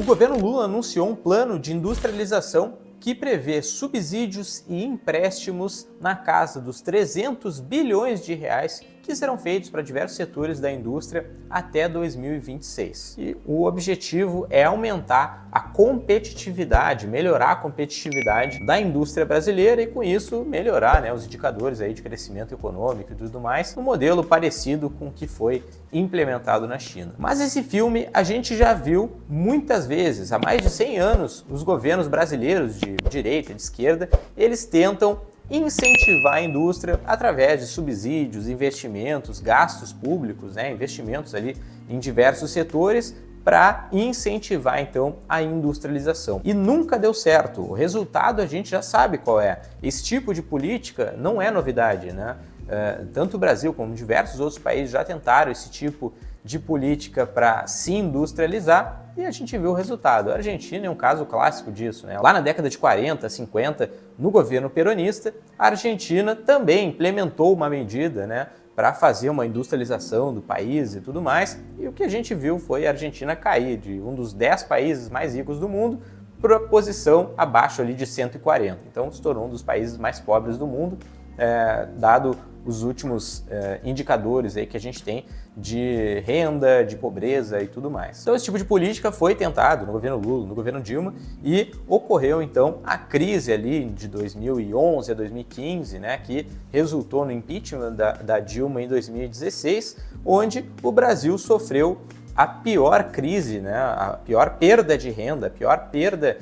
O governo Lula anunciou um plano de industrialização que prevê subsídios e empréstimos na casa dos 300 bilhões de reais que serão feitos para diversos setores da indústria até 2026. E o objetivo é aumentar a competitividade, melhorar a competitividade da indústria brasileira e, com isso, melhorar os indicadores aí de crescimento econômico e tudo mais, no modelo parecido com o que foi implementado na China. Mas esse filme a gente já viu muitas vezes. Há mais de 100 anos, os governos brasileiros de direita, de esquerda, eles tentam incentivar a indústria através de subsídios, investimentos, gastos públicos, investimentos ali em diversos setores para incentivar então a industrialização. E nunca deu certo. O resultado a gente já sabe qual é. Esse tipo de política não é novidade, né? Tanto o Brasil como diversos outros países já tentaram esse tipo de política para se industrializar e a gente viu o resultado. A Argentina é um caso clássico disso, né? Lá na década de 40, 50, no governo peronista, a Argentina também implementou uma medida, para fazer uma industrialização do país e tudo mais, e o que a gente viu foi a Argentina cair de um dos 10 países mais ricos do mundo para a posição abaixo ali de 140. Então se tornou um dos países mais pobres do mundo, dado os últimos indicadores aí que a gente tem de renda, de pobreza e tudo mais. Então esse tipo de política foi tentado no governo Lula, no governo Dilma, e ocorreu então a crise ali de 2011 a 2015, que resultou no impeachment da Dilma em 2016, onde o Brasil sofreu a pior crise, a pior perda de renda, a pior perda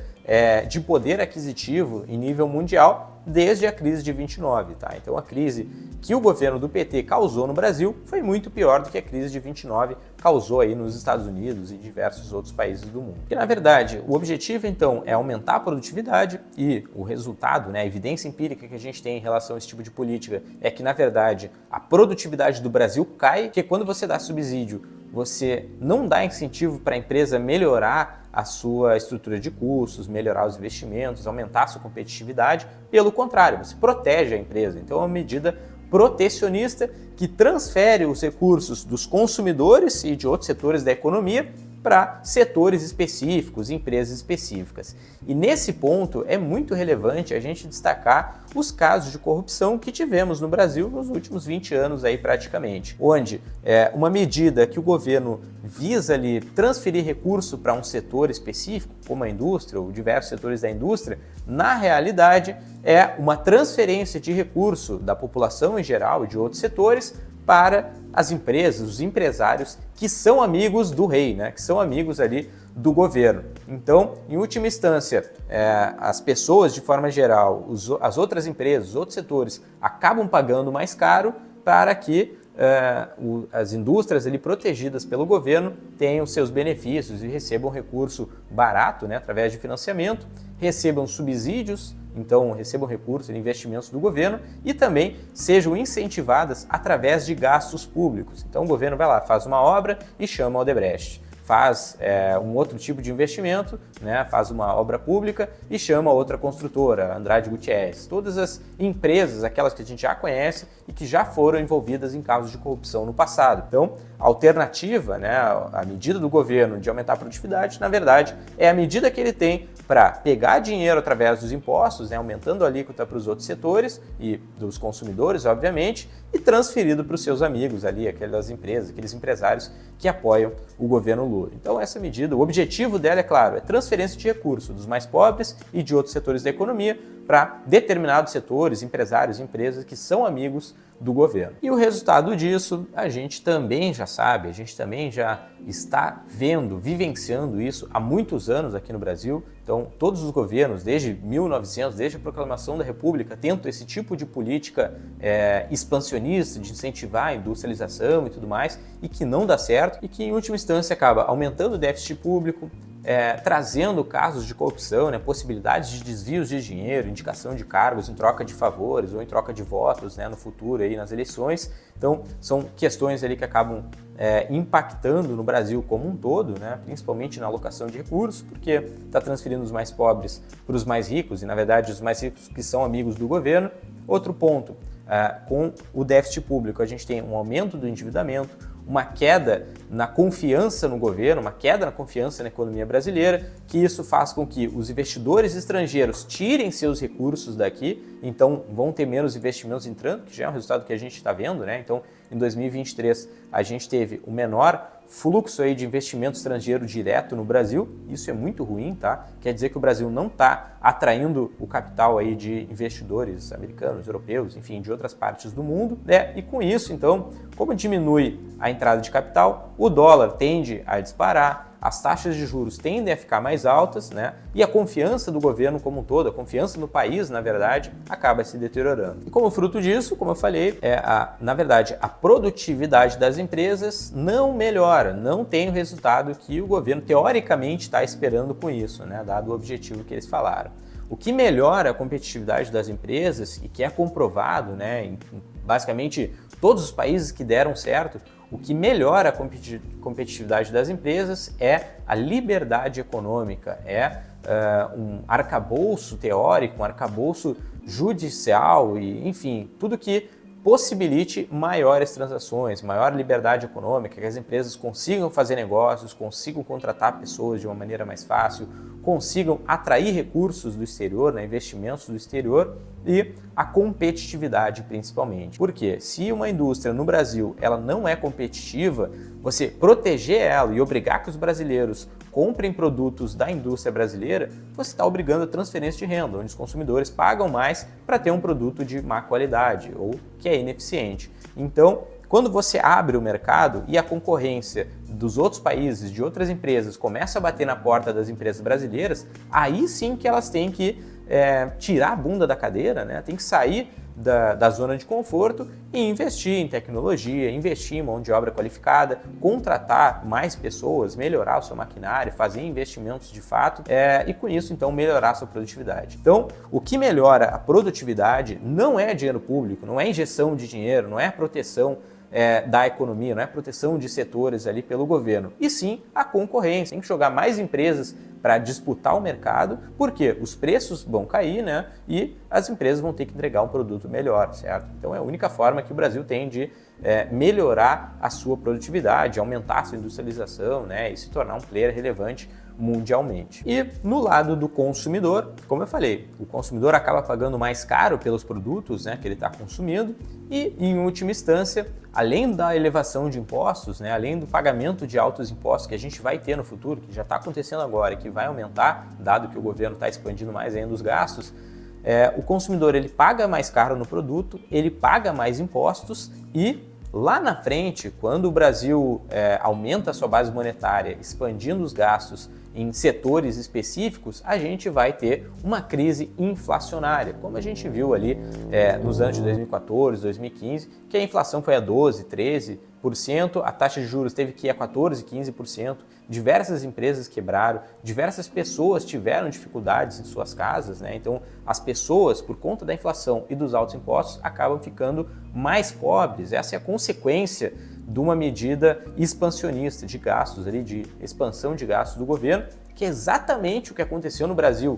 de poder aquisitivo em nível mundial desde a crise de 29, tá? Então a crise que o governo do PT causou no Brasil foi muito pior do que a crise de 29 causou aí nos Estados Unidos e diversos outros países do mundo. E na verdade, o objetivo então é aumentar a produtividade e o resultado, a evidência empírica que a gente tem em relação a esse tipo de política é que na verdade a produtividade do Brasil cai, porque quando você dá subsídio, você não dá incentivo para a empresa melhorar a sua estrutura de custos, melhorar os investimentos, aumentar a sua competitividade. Pelo contrário, você protege a empresa. Então é uma medida protecionista que transfere os recursos dos consumidores e de outros setores da economia para setores específicos, empresas específicas. E nesse ponto é muito relevante a gente destacar os casos de corrupção que tivemos no Brasil nos últimos 20 anos aí praticamente, onde uma medida que o governo visa ali transferir recurso para um setor específico, como a indústria ou diversos setores da indústria, na realidade é uma transferência de recurso da população em geral e de outros setores para as empresas, os empresários que são amigos do rei, que são amigos ali do governo. Então, em última instância, as pessoas de forma geral, as outras empresas, os outros setores acabam pagando mais caro para que as indústrias ali protegidas pelo governo tenham seus benefícios e recebam recurso barato, através de financiamento, recebam subsídios, então recebam recursos e investimentos do governo e também sejam incentivadas através de gastos públicos. Então o governo vai lá, faz uma obra e chama a Odebrecht. Faz um outro tipo de investimento, faz uma obra pública e chama outra construtora, Andrade Gutierrez. Todas as empresas, aquelas que a gente já conhece e que já foram envolvidas em casos de corrupção no passado. Então, a alternativa, a medida do governo de aumentar a produtividade, na verdade, é a medida que ele tem para pegar dinheiro através dos impostos, aumentando a alíquota para os outros setores e dos consumidores, obviamente, e transferido para os seus amigos ali, aquelas empresas, aqueles empresários que apoiam o governo Lula. Então essa medida, o objetivo dela, é claro, é transferência de recursos dos mais pobres e de outros setores da economia para determinados setores, empresários, empresas que são amigos do governo. E o resultado disso a gente também já sabe, a gente também já está vendo, vivenciando isso há muitos anos aqui no Brasil. Então todos os governos, desde 1900, desde a proclamação da República, tentam esse tipo de política expansionista, de incentivar a industrialização e tudo mais, e que não dá certo e que em última instância acaba aumentando o déficit público, trazendo casos de corrupção, possibilidades de desvios de dinheiro, indicação de cargos em troca de favores ou em troca de votos no futuro aí nas eleições. Então são questões ali que acabam impactando no Brasil como um todo, principalmente na alocação de recursos, porque está transferindo os mais pobres para os mais ricos e na verdade os mais ricos que são amigos do governo. Outro ponto, com o déficit público a gente tem um aumento do endividamento, uma queda na confiança no governo, uma queda na confiança na economia brasileira, que isso faz com que os investidores estrangeiros tirem seus recursos daqui, então vão ter menos investimentos entrando, que já é um resultado que a gente está vendo, né? Então, em 2023, a gente teve o menor fluxo aí de investimento estrangeiro direto no Brasil. Isso é muito ruim, tá? Quer dizer que o Brasil não está atraindo o capital aí de investidores americanos, europeus, enfim, de outras partes do mundo, né? E com isso, então, como diminui a entrada de capital, o dólar tende a disparar, as taxas de juros tendem a ficar mais altas, né? E a confiança do governo como um todo, a confiança no país, na verdade, acaba se deteriorando. E como fruto disso, como eu falei, na verdade, a produtividade das empresas não melhora, não tem o resultado que o governo teoricamente está esperando com isso, né? Dado o objetivo que eles falaram. O que melhora a competitividade das empresas e que é comprovado, né, em basicamente todos os países que deram certo, o que melhora a competitividade das empresas é a liberdade econômica, um arcabouço teórico, um arcabouço judicial e, enfim, tudo que possibilite maiores transações, maior liberdade econômica, que as empresas consigam fazer negócios, consigam contratar pessoas de uma maneira mais fácil, consigam atrair recursos do exterior, né, investimentos do exterior e a competitividade principalmente. Porque se uma indústria no Brasil ela não é competitiva, você proteger ela e obrigar que os brasileiros comprem produtos da indústria brasileira, você está obrigando a transferência de renda, onde os consumidores pagam mais para ter um produto de má qualidade ou que é ineficiente. Então, quando você abre o mercado e a concorrência dos outros países, de outras empresas, começa a bater na porta das empresas brasileiras, aí sim que elas têm que tirar a bunda da cadeira, né? Tem que sair da zona de conforto e investir em tecnologia, investir em mão de obra qualificada, contratar mais pessoas, melhorar o seu maquinário, fazer investimentos de fato e com isso então melhorar a sua produtividade. Então, o que melhora a produtividade não é dinheiro público, não é injeção de dinheiro, não é proteção da economia, não é proteção de setores ali pelo governo, e sim a concorrência. Tem que jogar mais empresas para disputar o mercado, porque os preços vão cair, né? E as empresas vão ter que entregar um produto melhor, certo? Então é a única forma que o Brasil tem de melhorar a sua produtividade, aumentar a sua industrialização, né? E se tornar um player relevante mundialmente. E no lado do consumidor, como eu falei, o consumidor acaba pagando mais caro pelos produtos, né, que ele está consumindo e, em última instância, além da elevação de impostos, né, além do pagamento de altos impostos que a gente vai ter no futuro, que já está acontecendo agora e que vai aumentar, dado que o governo está expandindo mais ainda os gastos, o consumidor ele paga mais caro no produto, ele paga mais impostos e lá na frente, quando o Brasil aumenta a sua base monetária, expandindo os gastos em setores específicos, a gente vai ter uma crise inflacionária, como a gente viu ali nos anos de 2014, 2015, que a inflação foi a 12%, 13%, a taxa de juros teve que ir a 14%, 15%, diversas empresas quebraram, diversas pessoas tiveram dificuldades em suas casas, né? Então as pessoas, por conta da inflação e dos altos impostos, acabam ficando mais pobres. Essa é a consequência de uma medida expansionista de gastos, ali, de expansão de gastos do governo, que é exatamente o que aconteceu no Brasil,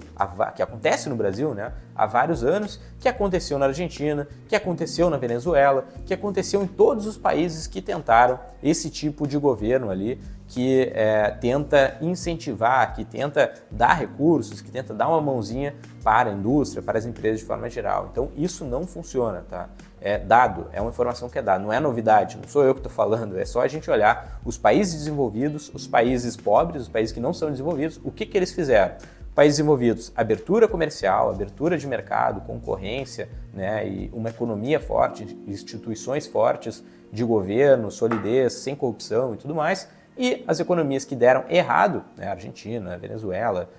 que acontece no Brasil, né, há vários anos, que aconteceu na Argentina, que aconteceu na Venezuela, que aconteceu em todos os países que tentaram esse tipo de governo ali, que tenta incentivar, que tenta dar recursos, que tenta dar uma mãozinha para a indústria, para as empresas de forma geral. Então isso não funciona, tá? É dado, é uma informação que é dada, não é novidade, não sou eu que estou falando, é só a gente olhar os países desenvolvidos, os países pobres, os países que não são desenvolvidos, o que eles fizeram? Países desenvolvidos, abertura comercial, abertura de mercado, concorrência, né, e uma economia forte, instituições fortes de governo, solidez, sem corrupção e tudo mais, e as economias que deram errado, né, Argentina, Venezuela,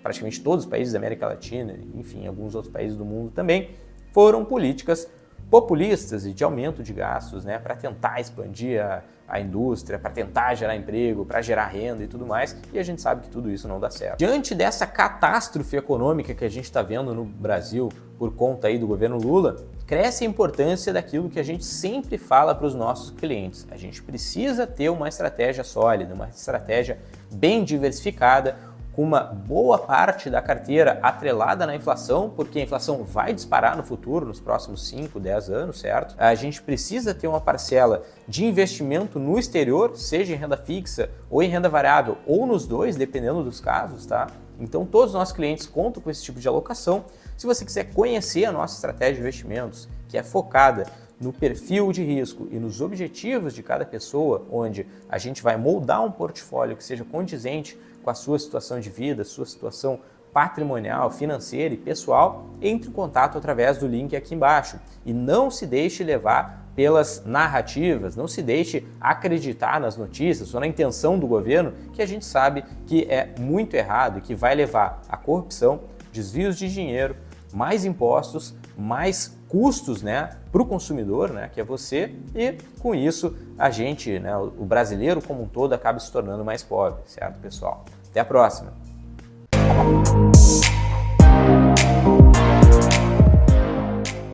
praticamente todos os países da América Latina, enfim, alguns outros países do mundo também, foram políticas populistas e de aumento de gastos, né, para tentar expandir a indústria, para tentar gerar emprego, para gerar renda e tudo mais, e a gente sabe que tudo isso não dá certo. Diante dessa catástrofe econômica que a gente está vendo no Brasil por conta aí do governo Lula, cresce a importância daquilo que a gente sempre fala para os nossos clientes. A gente precisa ter uma estratégia sólida, uma estratégia bem diversificada, com uma boa parte da carteira atrelada na inflação, porque a inflação vai disparar no futuro, nos próximos 5, 10 anos, certo? A gente precisa ter uma parcela de investimento no exterior, seja em renda fixa ou em renda variável, ou nos dois, dependendo dos casos, tá? Então todos os nossos clientes contam com esse tipo de alocação. Se você quiser conhecer a nossa estratégia de investimentos, que é focada no perfil de risco e nos objetivos de cada pessoa, onde a gente vai moldar um portfólio que seja condizente com a sua situação de vida, sua situação patrimonial, financeira e pessoal, entre em contato através do link aqui embaixo. E não se deixe levar pelas narrativas, não se deixe acreditar nas notícias ou na intenção do governo, que a gente sabe que é muito errado e que vai levar à corrupção, desvios de dinheiro, mais impostos, mais custos, né, para o consumidor, né, que é você, e com isso a gente, né, o brasileiro como um todo acaba se tornando mais pobre, certo, pessoal? Até a próxima!